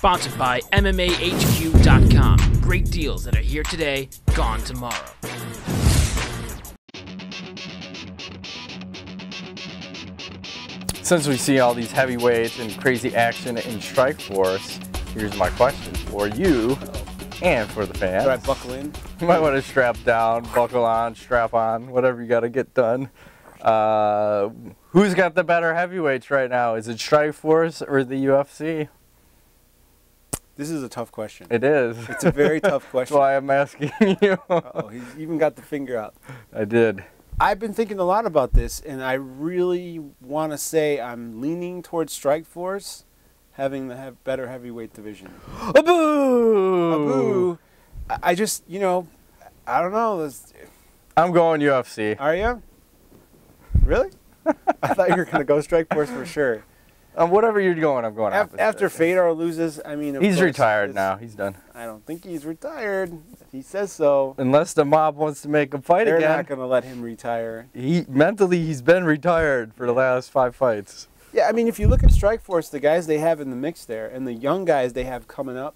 Sponsored by MMAHQ.com. Great deals that are here today, gone tomorrow. Since we see all these heavyweights and crazy action in Strikeforce, here's my question for you and for the fans. Do I buckle in? You might want to strap down, buckle on, strap on, whatever you got to get done. Who's got the better heavyweights right now? Is it Strikeforce or the UFC? This is a tough question. It is. It's a very tough question. That's why I'm asking you. Uh-oh, he's even got the finger out. I did. I've been thinking a lot about this, and I really want to say I'm leaning towards Strikeforce having the better heavyweight division. A-boo! A-boo! I just, you know, I don't know. I'm going UFC. Are you? Really? I thought you were going to go Strikeforce for sure. Whatever you're going, I'm going After Fedor loses, I mean, he's retired now. He's done. I don't think he's retired. He says so. Unless the mob wants to make him fight They're again. They're not going to let him retire. Mentally, he's been retired for the last 5 fights. Yeah, I mean, if you look at Strikeforce, the guys they have in the mix there, and the young guys they have coming up,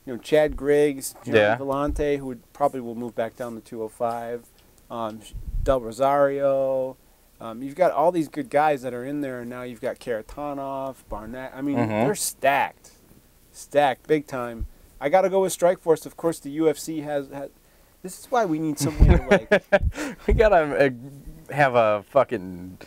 you know, Chad Griggs, Johnny Vellante, who probably will move back down to 205, Del Rosario. You've got all these good guys that are in there, and now you've got Karatanov, Barnett. I mean, they're stacked. Stacked, big time. I got to go with Strikeforce. Of course, the UFC has. This is why we need somewhere to, like... We got to have a fucking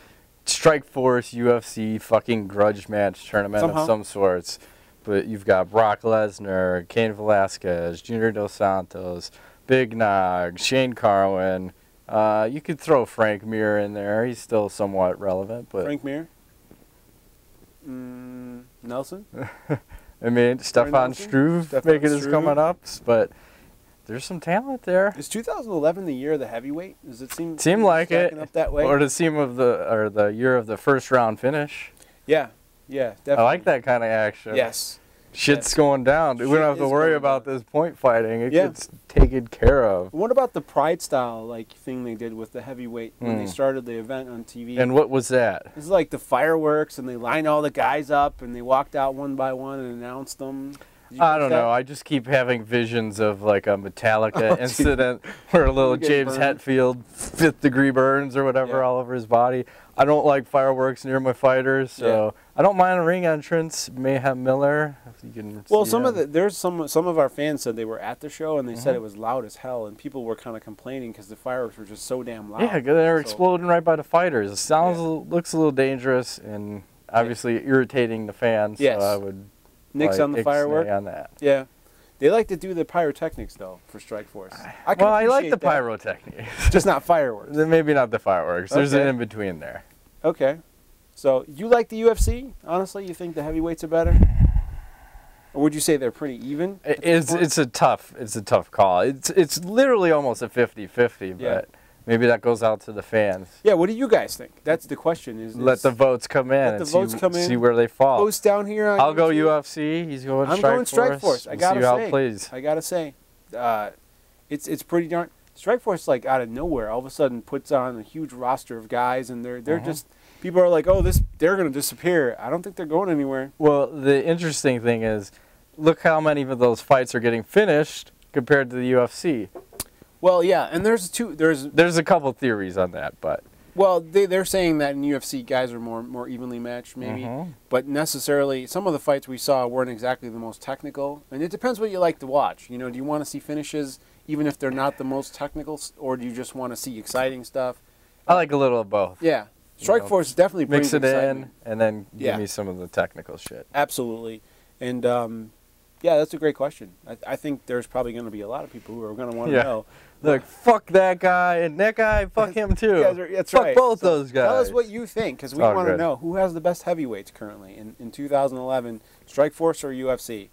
Strikeforce UFC fucking grudge match tournament of some sorts. But you've got Brock Lesnar, Cain Velasquez, Junior Dos Santos, Big Nog, Shane Carwin... you could throw Frank Mir in there. He's still somewhat relevant, but Frank Mir, Nelson. I mean, Stefan Struve making his coming ups, but there's some talent there. Is 2011 the year of the heavyweight? Does it seem like it, up that way? Or the year of the first round finish? Yeah, yeah, definitely. I like that kind of action. Yes. Shit's going down. We don't have to worry about this point fighting. It gets taken care of. What about the Pride style thing they did with the heavyweight when they started the event on TV? And what was that? It's like the fireworks, and they lined all the guys up, and they walked out one by one and announced them. I don't know. I just keep having visions of like a Metallica incident where a little James Hetfield 5th degree burns or whatever all over his body. I don't like fireworks near my fighters, so I don't mind a ring entrance. Mayhem Miller, if you can. Well, some of our fans said they were at the show and they said it was loud as hell, and people were kind of complaining because the fireworks were just so damn loud. Yeah, they were exploding right by the fighters. It looks a little dangerous and obviously irritating the fans. Yes. So I would. Nix on the firework. On that. Yeah. They like to do the pyrotechnics, though, for Strikeforce. I like the pyrotechnics. Just not fireworks. Maybe not the fireworks. There's an in-between there. Okay. So, you like the UFC? Honestly, you think the heavyweights are better? Or would you say they're pretty even? It's a tough call. It's literally almost a 50-50, but maybe that goes out to the fans. Yeah, what do you guys think? That's the question. Let the votes come in and see where they fall. Post down here on I'll YouTube. go UFC. He's going Strikeforce. I'm going Strikeforce. I gotta see how it plays. I gotta say, it's pretty darn. Strikeforce, like out of nowhere, all of a sudden puts on a huge roster of guys, and they're just people are like, oh, they're gonna disappear. I don't think they're going anywhere. Well, the interesting thing is, look how many of those fights are getting finished compared to the UFC. Well, yeah, and there's a couple theories on that, but well, they're saying that in UFC guys are more evenly matched, maybe, but necessarily some of the fights we saw weren't exactly the most technical, and it depends what you like to watch. You know, do you want to see finishes even if they're not the most technical, or do you just want to see exciting stuff? I like a little of both. Yeah, Strikeforce definitely brings mix it excitement. in and then give me some of the technical shit. Absolutely, and yeah, that's a great question. I think there's probably going to be a lot of people who are going to want to know. Look, fuck that guy, and that guy, fuck him too. That's fuck right. both those guys. Tell us what you think, because we want to know who has the best heavyweights currently in 2011, Strikeforce or UFC.